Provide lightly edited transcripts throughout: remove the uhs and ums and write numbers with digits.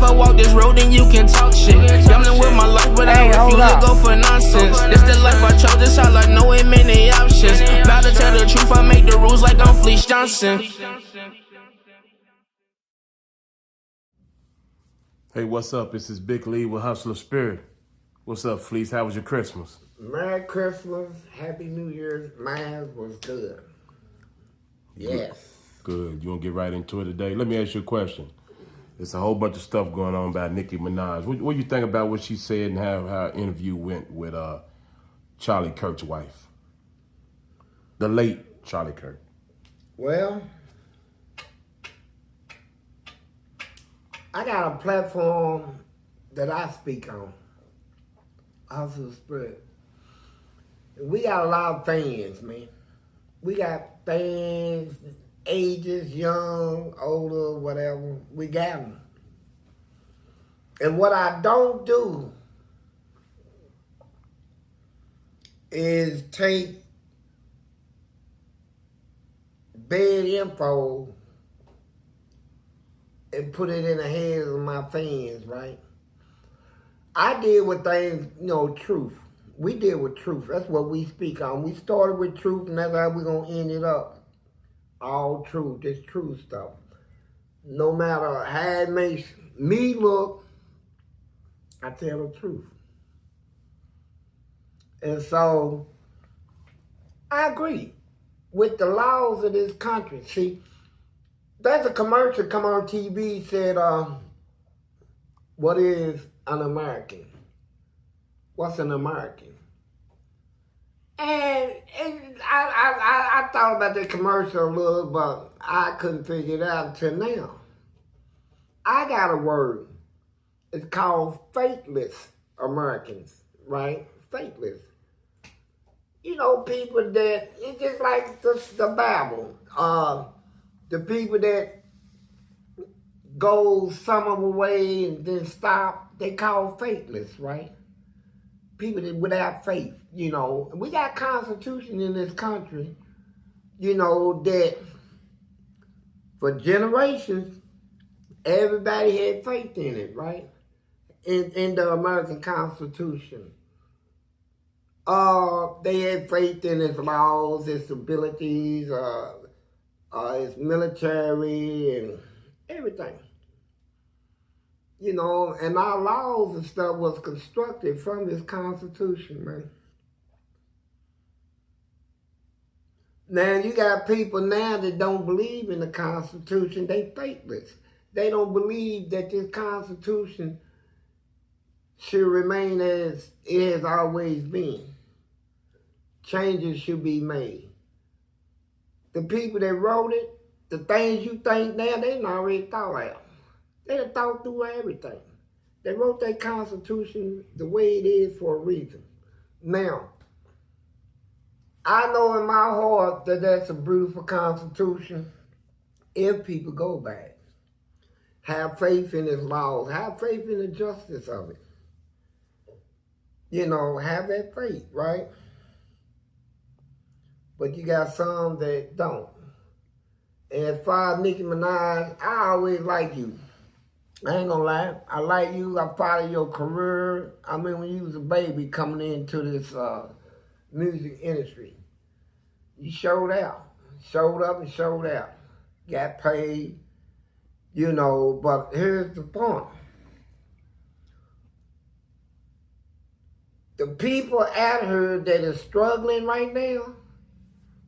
I'ma walk this road, then you can talk shit. Gambling with my life, but I refuse to go for nonsense. This the life I chose, this all I know, ain't many options. About to tell the truth, I make the rules like I'm Fleece Johnson. Hey, what's up? This is Big Lee with Hustler Spirit. What's up, Fleece? How was your Christmas? Merry Christmas, Happy New Year. Mine was good. Yes. Good. You want to get right into it today? Let me ask you a question. There's a whole bunch of stuff going on about Nicki Minaj. What do you think about what she said and how her interview went with Charlie Kirk's wife? The late Charlie Kirk. Well, I got a platform that I speak on. Hustler Spirit. We got a lot of fans, man. We got fans, ages, young, older, whatever. We got them. And what I don't do is take bad info and put it in the hands of my fans, right? I deal with things, truth. We deal with truth. That's what we speak on. We started with truth, and that's how we're going to end it up. All truth. This true stuff. No matter how it makes me look, I tell the truth. And so, I agree with the laws of this country. See, there's a commercial come on TV said, what is an American? What's an American? And I thought about that commercial a little, but I couldn't figure it out until now. I got a word. It's called faithless Americans, right? Faithless. People that, it's just like the Bible. The people that go some of the way and then stop, they call faithless, right? People that without faith, We got a constitution in this country, that for generations, everybody had faith in it, right? In the American Constitution. They had faith in its laws, its abilities, its military, and everything. And our laws and stuff was constructed from this Constitution, man. Now, you got people now that don't believe in the Constitution. They faithless. They don't believe that this Constitution should remain as it has always been. Changes should be made. The people that wrote it, the things you think now, they done already thought out. They done thought through everything. They wrote that Constitution the way it is for a reason. Now, I know in my heart that that's a beautiful Constitution if people go back. Have faith in its laws. Have faith in the justice of it. Have that faith, right? But you got some that don't. And as far as Nicki Minaj, I always like you. I ain't gonna lie. I like you. I follow your career. I mean, when you was a baby coming into this music industry, you showed out. Showed up and showed out. Got paid, but here's the point. The people out here that are struggling right now,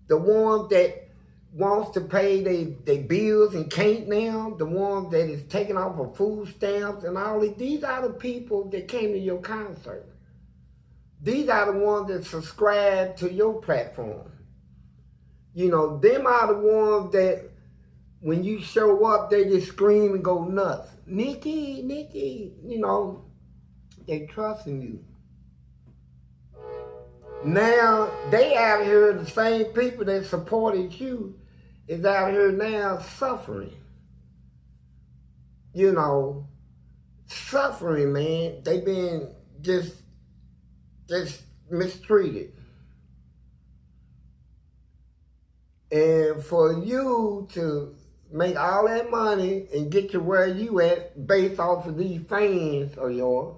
the ones that wants to pay their bills and can't now, the ones that is taking off of food stamps and all these are the people that came to your concert. These are the ones that subscribe to your platform. Them are the ones that when you show up, they just scream and go nuts. Nicki, Nicki, they trusting you. Now, they out here, the same people that supported you is out here now suffering. Suffering, man. They been just mistreated. And for you to make all that money and get to where you at based off of these fans of yours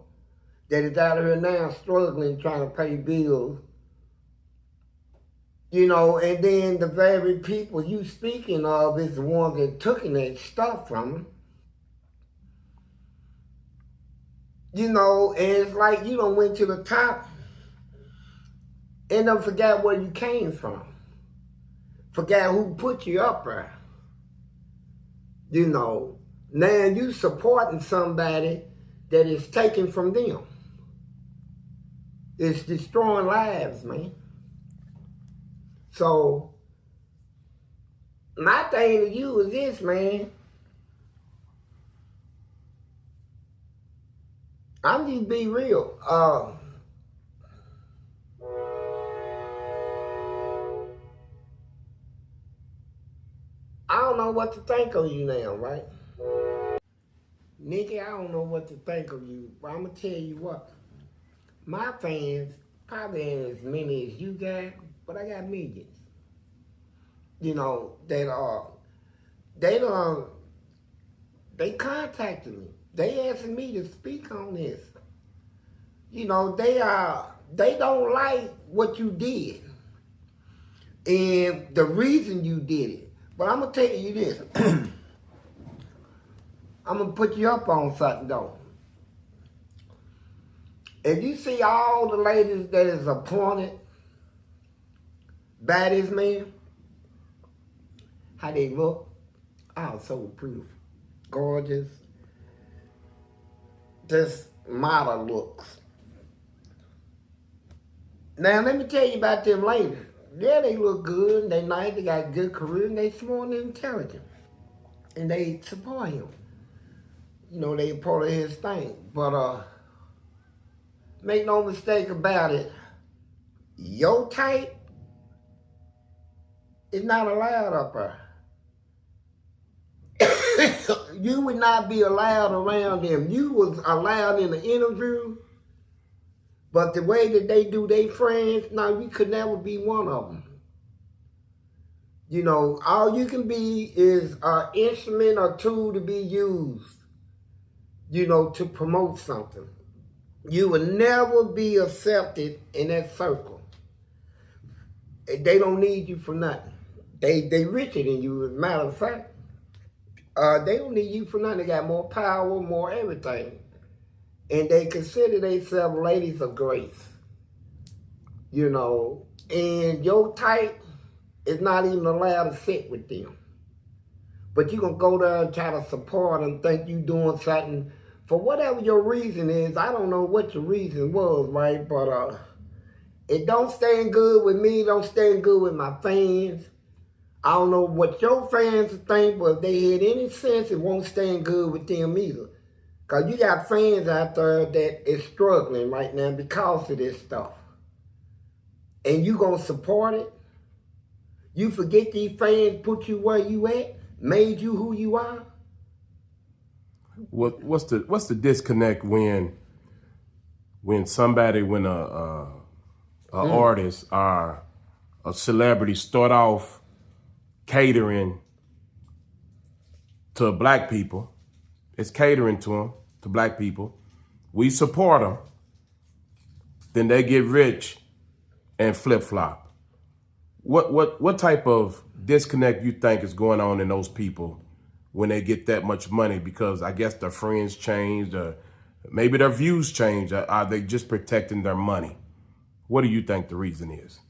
that is out here now struggling, trying to pay bills. You know, and then the very people you speaking of is the ones that took that stuff from them. You know, and it's like you done went to the top and done forgot where you came from. Forgot who put you up there. You know, now you supporting somebody that is taken from them. It's destroying lives, man. So, my thing to you is this, man. I'm just be real. I don't know what to think of you now, right? Nikki, I don't know what to think of you, but I'm going to tell you what. My fans probably ain't as many as you got, but I got millions. You know, they contacted me. They asked me to speak on this. You know, they don't like what you did and the reason you did it. But I'm gonna tell you this. I'm gonna put you up on something though. If you see all the ladies that is appointed by this man, how they look, oh, so beautiful, gorgeous, just model looks. Now let me tell you about them ladies. Yeah, they look good, they nice, they got good career, and they smart and intelligent. And they support him. You know, they part of his thing. But make no mistake about it, your type is not allowed up there. You would not be allowed around them. You was allowed in the interview, but the way that they do their friends, no, you could never be one of them. You know, all you can be is an instrument or tool to be used, you know, to promote something. You will never be accepted in that circle. They don't need you for nothing. They richer than you, as a matter of fact. They don't need you for nothing. They got more power, more everything. And they consider themselves ladies of grace. You know, and your type is not even allowed to sit with them. But you gonna go there and try to support and think you doing something for whatever your reason is. I don't know what your reason was, right? But it don't stand good with me, don't stand good with my fans. I don't know what your fans think, but if they had any sense, it won't stand good with them either. Because you got fans out there that is struggling right now because of this stuff. And you going to support it? You forget these fans put you where you at, made you who you are? What's the disconnect when somebody, when a artist or a celebrity start off catering to black people? It's catering to them, to black people. We support them. Then they get rich and flip-flop. What type of disconnect you think is going on in those people when they get that much money? Because I guess their friends changed, or maybe their views changed. Or are they just protecting their money? What do you think the reason is?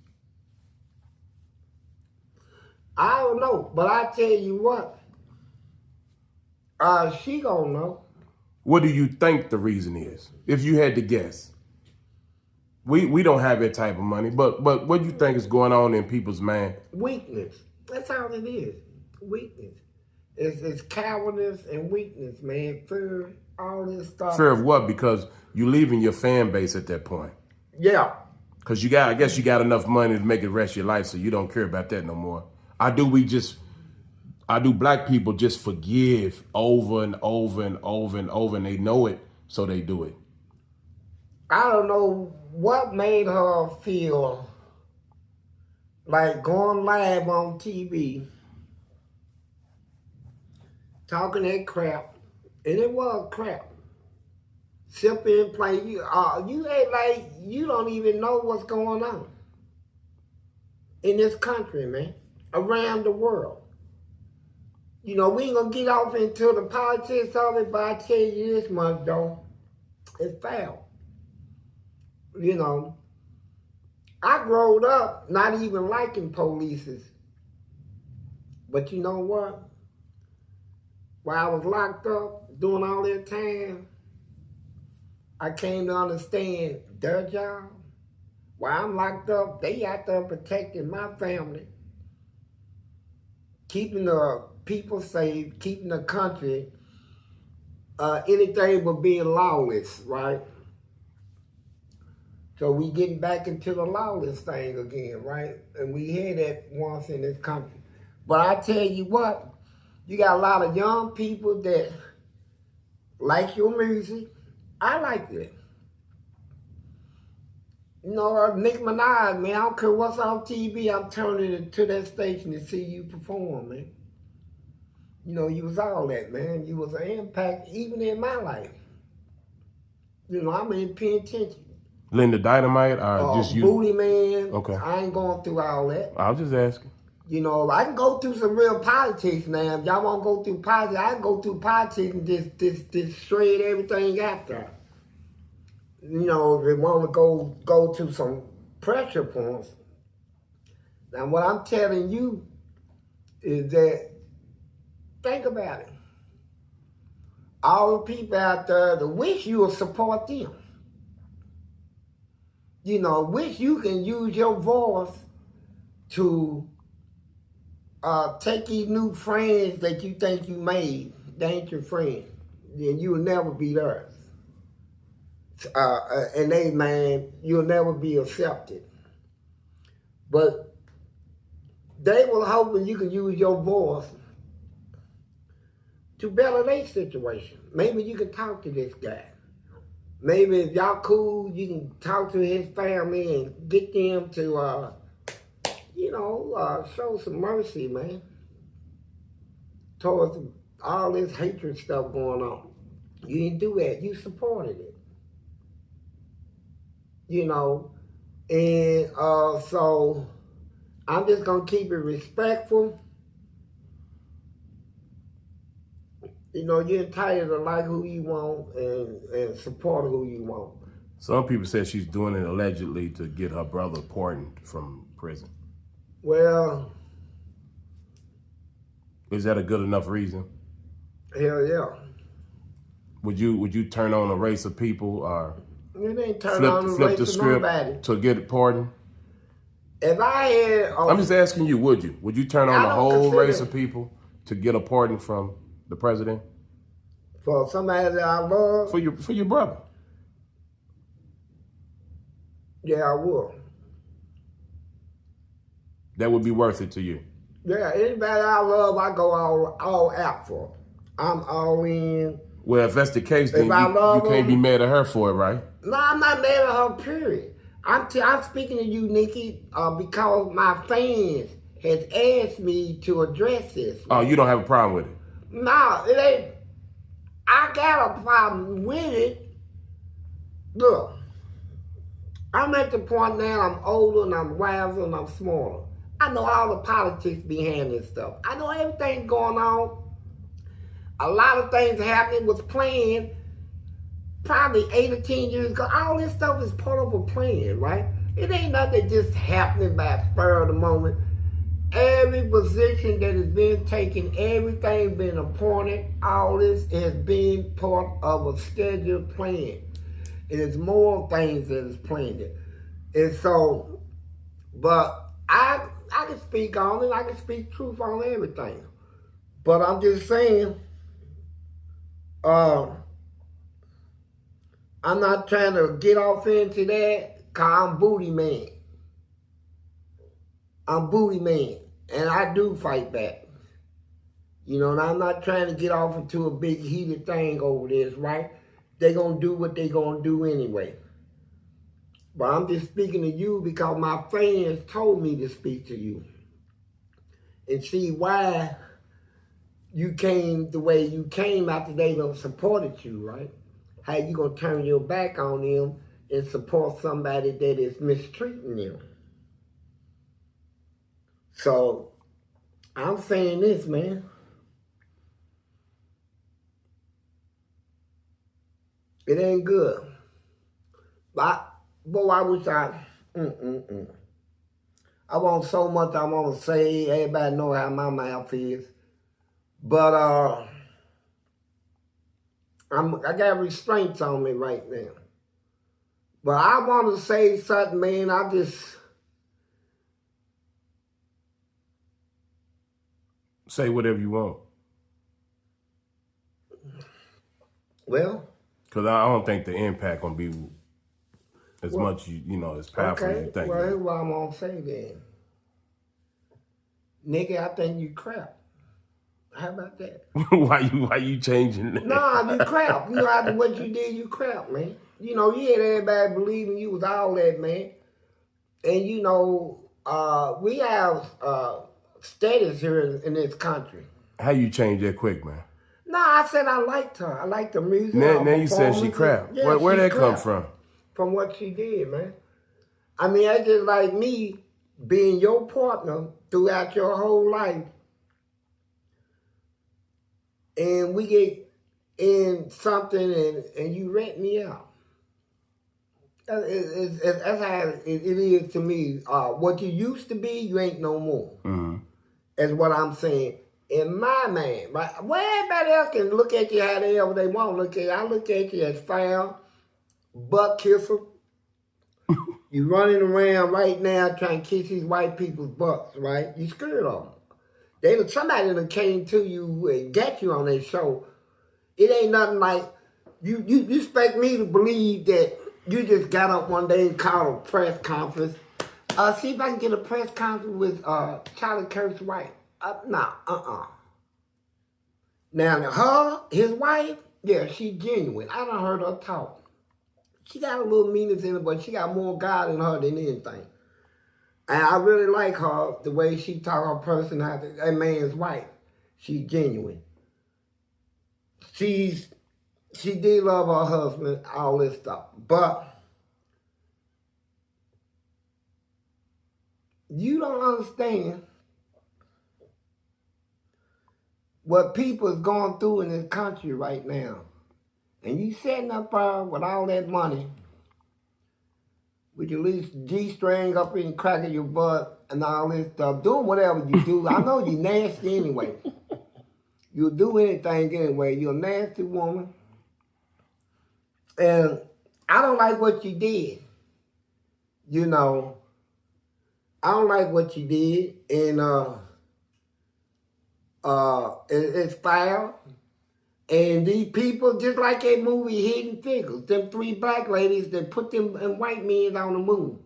I don't know, but I tell you what, she gonna know. What do you think the reason is, if you had to guess? We don't have that type of money, but what do you think is going on in people's mind? Weakness. That's all it is. Weakness. It's cowardice and weakness, man. Fear, all this stuff. Fear of what? Because you leaving your fan base at that point. Yeah. Because I guess you got enough money to make it the rest of your life, so you don't care about that no more. Do black people just forgive over and over and over and over, and they know it, so they do it? I don't know what made her feel like going live on TV talking that crap, and it was crap. Sit there and play. You act like you don't even know what's going on in this country, man, around the world. You know, we ain't gonna get off into the politics of it, but I tell you this much, though, it's foul. You know, I growed up not even liking polices. But you know what? While I was locked up, doing all that time, I came to understand their job. While I'm locked up, they out there protecting my family, keeping the people safe, keeping the country, anything but being lawless, right? So we getting back into the lawless thing again, right? And we had that once in this country. But I tell you what, you got a lot of young people that like your music. I like it. You know, Nicki Minaj, man, I don't care what's on TV, I'm turning it to that station to see you perform, man. You know, you was all that, man. You was an impact even in my life. You know, I mean, paying attention. Linda Dynamite or just you? Booty Man. Okay. I ain't going through all that. I was just asking. You know, I can go through some real politics now. If y'all want to go through politics, I can go through politics and just shred everything out there. You know, if they want to go to some pressure points. Now, what I'm telling you is that, think about it. All the people out there that wish you would support them. You know, wish you can use your voice to take these new friends that you think you made. They ain't your friend. Then you will never be theirs. And they, man, you'll never be accepted. But they were hoping you can use your voice to better their situation. Maybe you can talk to this guy. Maybe if y'all cool, you can talk to his family and get them to, show some mercy, man, towards all this hatred stuff going on. You didn't do that. You supported it. You know, and so I'm just going to keep it respectful. You know, you're entitled to like who you want and support who you want. Some people say she's doing it allegedly to get her brother pardoned from prison. Well, is that a good enough reason? Hell yeah. Would you turn on a race of people or it ain't turn on the race the of script nobody to get it pardoned? If I had, I'm just asking you, would you? Would you turn on a whole race of people to get a pardon from the president? For somebody that I love? For your brother. Yeah, I would. That would be worth it to you? Yeah, anybody I love, I go all out for. I'm all in. Well, if that's the case, then you can't be mad at her for it, right? No, I'm not mad at her, period. I'm speaking to you, Nikki, because my fans has asked me to address this. Oh, you don't have a problem with it? No, it ain't. I got a problem with it. Look, I'm at the point now I'm older and I'm wiser and I'm smarter. I know all the politics behind this stuff. I know everything going on. A lot of things happening was planned probably 8 or 10 years ago. All this stuff is part of a plan, right? It ain't nothing just happening by spur of the moment. Every position that has been taken, everything been appointed, all this has been part of a scheduled plan. And it's more things that is planned. And so, but I can speak on it, I can speak truth on everything. But I'm just saying, I'm not trying to get off into that, because I'm booty man. I'm booty man, and I do fight back. You know, and I'm not trying to get off into a big heated thing over this, right? They're going to do what they're going to do anyway. But I'm just speaking to you because my fans told me to speak to you. And see why you came the way you came after they done supported you, right? How you gonna turn your back on them and support somebody that is mistreating them? So I'm saying this, man. It ain't good. But boy, I wish I want so much I want to say. Everybody know how my mouth is. But I got restraints on me right now. But I want to say something, man. I just... Say whatever you want. Well... Because I don't think the impact going to be as much, as powerful as you think. Well, here's what I'm going to say then. Nigga, I think you crap. How about that? why you changing that? Nah, you crap. After what you did, you crap, man. You had everybody believing you was all that, man. And, we have status here in this country. How you change that quick, man? No, I said I liked her. I liked the music. Now you said she crap. Yeah, where that crap. come from? From what she did, man. I mean, that's just like me being your partner throughout your whole life. And we get in something and you rent me out. That's how it is to me. What you used to be, you ain't no more. Mm-hmm. That's what I'm saying. In my man, right? Well, everybody else can look at you however they want to look at you. I look at you as foul, butt kisser. You running around right now trying to kiss these white people's butts, right? You scared of them. Somebody that came to you and got you on their show. It ain't nothing like you expect me to believe that you just got up one day and called a press conference. See if I can get a press conference with Charlie Kirk's wife. Now, his wife, yeah, she genuine. I done heard her talk. She got a little meanness in her, but she got more God in her than anything. And I really like her, the way she talk her personality, that man's wife. She's genuine. She did love her husband, all this stuff. But you don't understand what people is going through in this country right now. And you sitting up there with all that money, with your little G-string up in the crack of your butt and all this stuff, doing whatever you do. I know you're nasty anyway. You'll do anything anyway. You're a nasty woman. And I don't like what you did. I don't like what you did. And it's foul. And these people, just like that movie Hidden Figures, them 3 black ladies that put them and white men on the moon.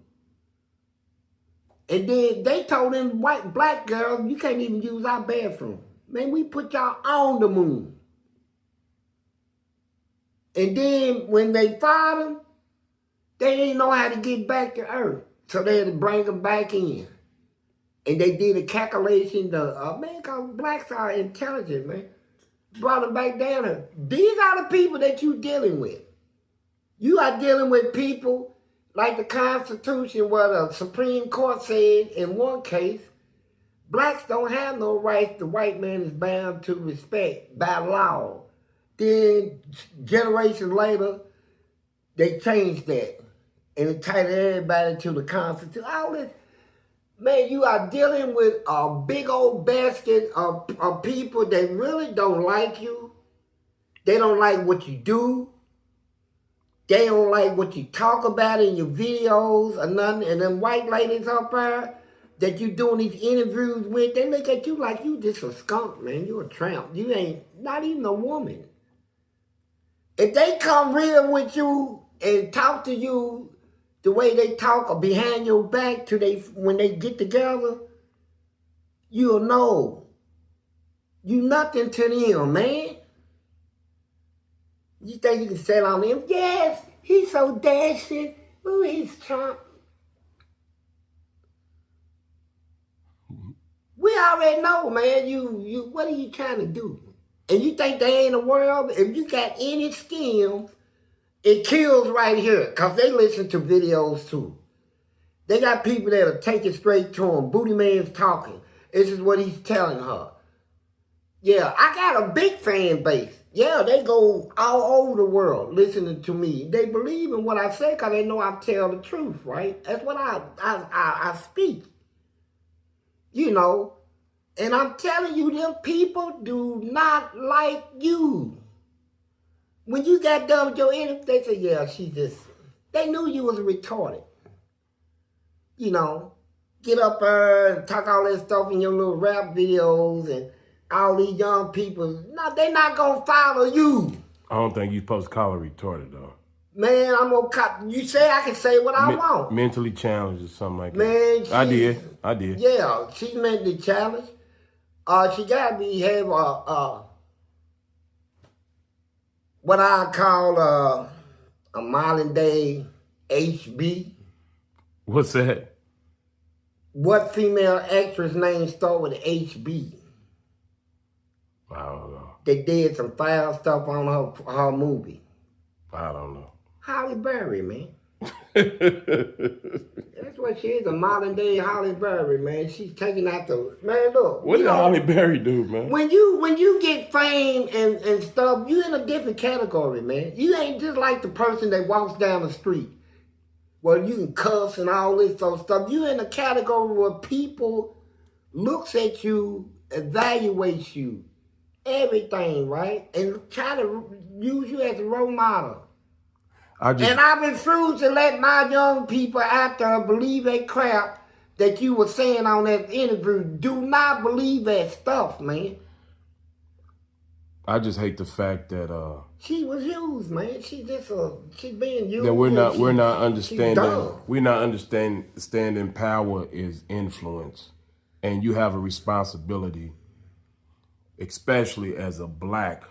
And then they told them black girls, you can't even use our bathroom. Man, we put y'all on the moon. And then when they fired them, they didn't know how to get back to Earth. So they had to bring them back in. And they did a calculation, because blacks are intelligent, man. Brought them back down here. These are the people that you're dealing with. You are dealing with people like the Constitution, where the Supreme Court said in one case, blacks don't have no rights the white man is bound to respect by law. Then, generations later, they changed that. And it tied everybody to the Constitution. All this. Man, you are dealing with a big old basket of people that really don't like you. They don't like what you do. They don't like what you talk about in your videos or nothing. And them white ladies up there that you doing these interviews with, they look at you like you just a skunk, man. You a tramp. You ain't not even a woman. If they come real with you and talk to you the way they talk or behind your back when they get together, you'll know. You nothing to them, man. You think you can settle on him? Yes, he's so dashing. Ooh, he's Trump. We we already know, man. You, what are you trying to do? And you think they ain't a world? If you got any skills, it kills right here, because they listen to videos too. They got people that'll take it straight to them. Booty Man's talking. This is what he's telling her. Yeah, I got a big fan base. Yeah, they go all over the world listening to me. They believe in what I say because they know I tell the truth, right? That's what I speak. You know, and I'm telling you, them people do not like you. When you got done with your interview, they say, yeah, they knew you was retarded. You know, get up there and talk all that stuff in your little rap videos, and all these young people, no, they not going to follow you. I don't think you're supposed to call her retarded, though. Man, I'm going to, you say I can say what I want. Mentally challenged or something like Man, that. I did. Yeah, she's mentally challenged. She got to be, have what I call a modern day HB. What's that? What female actress name start with HB? I don't know. They did some foul stuff on her movie. I don't know. Halle Berry, man. That's what she is, a modern day Halle Berry, man. She's taking out the, man, look. What did Halle Berry do, man? When you get fame and stuff, you in a different category, man. You ain't just like the person that walks down the street. Well, you can cuss and all this sort of stuff. You in a category where people looks at you, evaluates you, everything, right? And try to use you as a role model. And I refuse to let my young people out there believe that crap that you were saying on that interview. Do not believe that stuff, man. I just hate the fact that she was used, man. She's being used. That we're not understanding power is influence, and you have a responsibility, especially as a black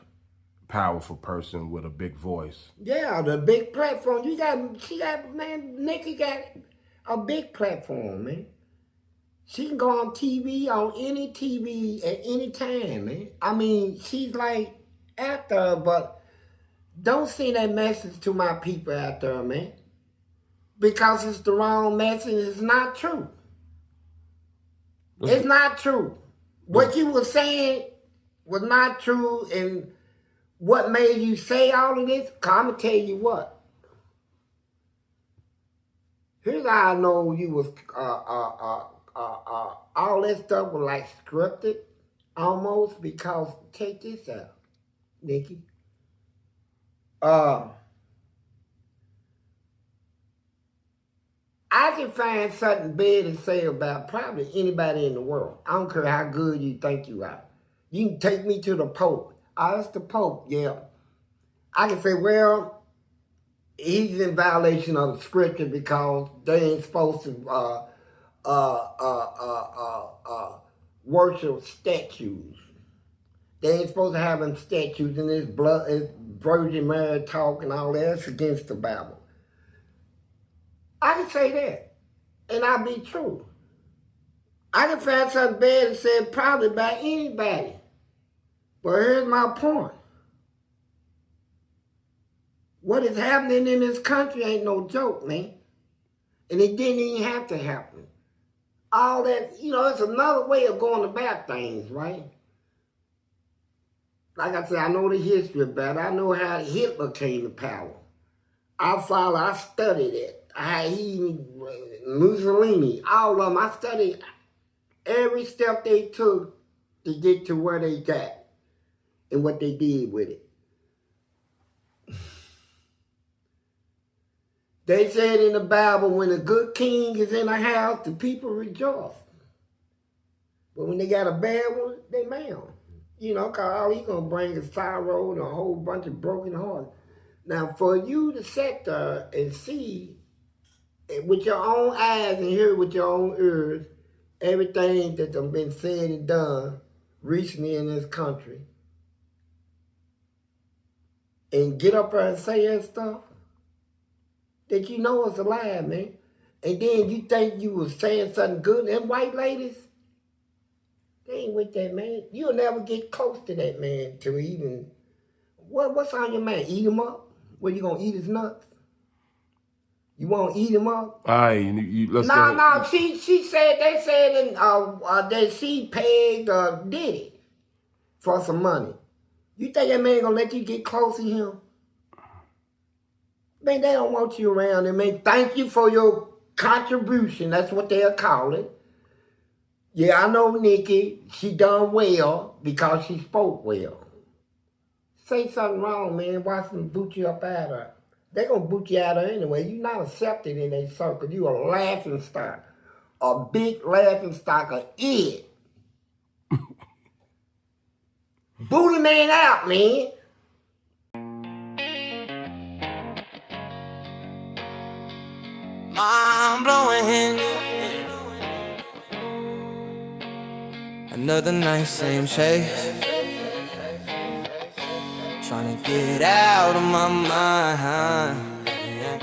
powerful person with a big voice. Yeah, the big platform. Man, Nikki got a big platform, man. She can go on TV, on any TV at any time, man. I mean, she's like out there, but don't send that message to my people out there, man. Because it's the wrong message. It's not true. It's not true. What you were saying was not true, and what made you say all of this? Cause I'm gonna tell you what. Here's how I know you was all that stuff was like scripted, almost. Because check this out, Nikki. I can find something bad to say about probably anybody in the world. I don't care how good you think you are. You can take me to the Pope. Oh, that's the Pope, yeah. I can say, well, he's in violation of the scripture because they ain't supposed to worship statues. They ain't supposed to have them statues in this blood, this Virgin Mary talk and all that. That's against the Bible. I can say that, and I'll be true. I can find something bad to say probably about anybody. But here's my point. What is happening in this country ain't no joke, man. And it didn't even have to happen. All that, it's another way of going about things, right? Like I said, I know the history about it. I know how Hitler came to power. I studied it. Mussolini, all of them. I studied every step they took to get to where they got and what they did with it. They said in the Bible, when a good king is in a house, the people rejoice. But when they got a bad one, they mad. Because all he's going to bring is sorrow and a whole bunch of broken hearts. Now, for you to sit there and see with your own eyes and hear with your own ears everything that's been said and done recently in this country, and get up there and say that stuff, that you know it's a lie, man. And then you think you was saying something good. And white ladies, They ain't with that man. You'll never get close to that man to even. What's on your man? Eat him up? What, you gonna eat his nuts? You won't eat him up? All right, let's go. No. They said that she paid Diddy for some money. You think that man gonna let you get close to him? Man, they don't want you around. And man, thank you for your contribution. That's what they'll call it. Yeah, I know Nikki. She done well because she spoke well. Say something wrong, man. Watch them boot you up out of her. They're going to boot you out of her anyway. You're not accepted in their circle. You a laughing stock. A big laughing stock of it. Boot a man out, man. I'm blowing. Another night, same chase. Trying to get out of my mind. Yeah.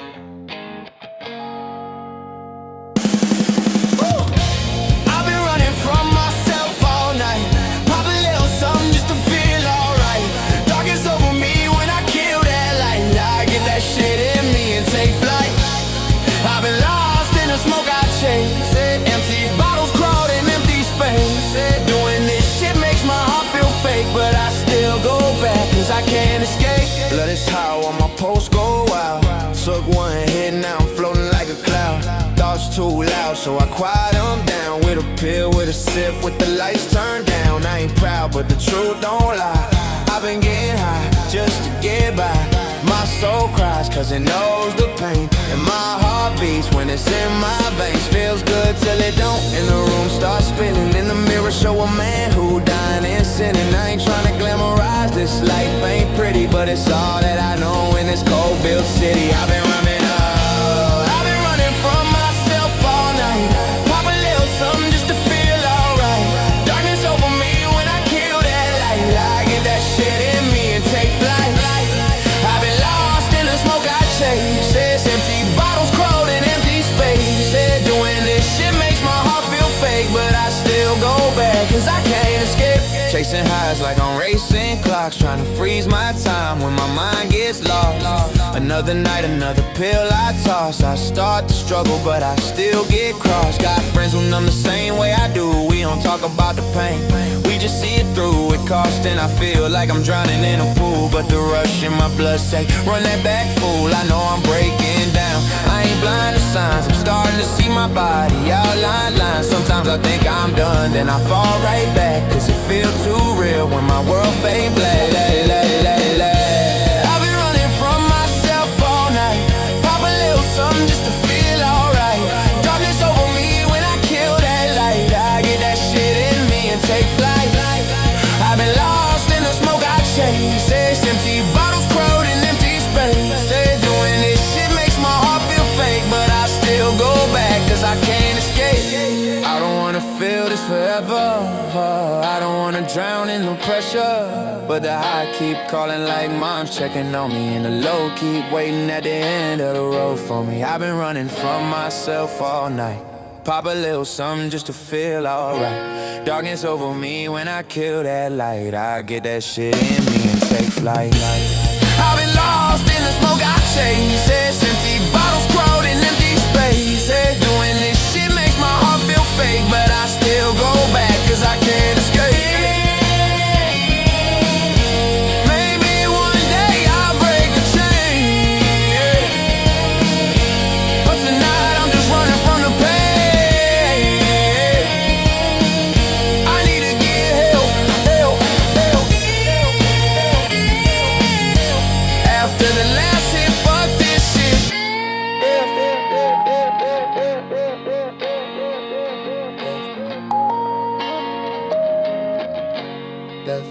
I've been running from myself all night. Pop a little something just to feel alright. Darkness over me when I kill that light. I get that shit in me and take flight. I've been lost in the smoke I chase. Empty bottles crawled in empty space. Doing this shit makes my heart feel fake, but I still go back cause I can't escape. Blood is how on my post go wild. Took one hit, now I'm floating like a cloud. Thoughts too loud, so I quiet them down. With a pill, with a sip, with the lights turned down. I ain't proud, but the truth don't lie. I've been getting high just to get by. My soul cries cause it knows the pain. And my heart beats when it's in my veins. Feels good till it don't. And the room starts spinning. In the mirror show a man who dying and sinning. I ain't trying to glamorize this life, ain't pretty, but it's all that I know in this cold built city. I've been running up. I've been running from myself all night. Pop a little something just to feel alright. Darkness over me when I kill that light. I get that shit in me and take flight. Says empty bottles crawled in empty space. Said doing this shit makes my heart feel fake, but I still go back cause I can't escape. Chasing highs like I'm racing clocks, trying to freeze my time when my mind gets lost. Another night, another pill I toss. I start to struggle, but I still get crossed. Got friends who numb the same way I do. We don't talk about the pain, we just see it through. It cost and I feel like I'm drowning in a pool, but the rush in my blood say, run that back, fool. I know I'm breaking down. I ain't blind to signs. I'm starting to see my body outline lines. Sometimes I think I'm done, then I fall right back cause it feels too real when my world fade black. I've been running from myself all night. Pop a little something just to feel alright. Darkness over me when I kill that light. I get that shit in me and take flight. I've been lost in the smoke I chase. Empty bottles crowded in empty space. Doing this shit makes my heart feel fake, but I still go back cause I can't escape. I don't wanna feel this forever. I don't wanna drown in the pressure, but the high keep calling like mom's checking on me, and the low keep waiting at the end of the road for me. I've been running from myself all night. Pop a little something just to feel alright. Darkness over me when I kill that light. I get that shit in me and take flight. I've been lost in the smoke I chase. Empty bottles crawled in empty space. Doing this shit makes my heart feel fake, but I still go back cause I can't escape. Maybe one day I'll break the chain, but tonight I'm just running from the pain. I need to get help. After the last hit, fuck this shit. That's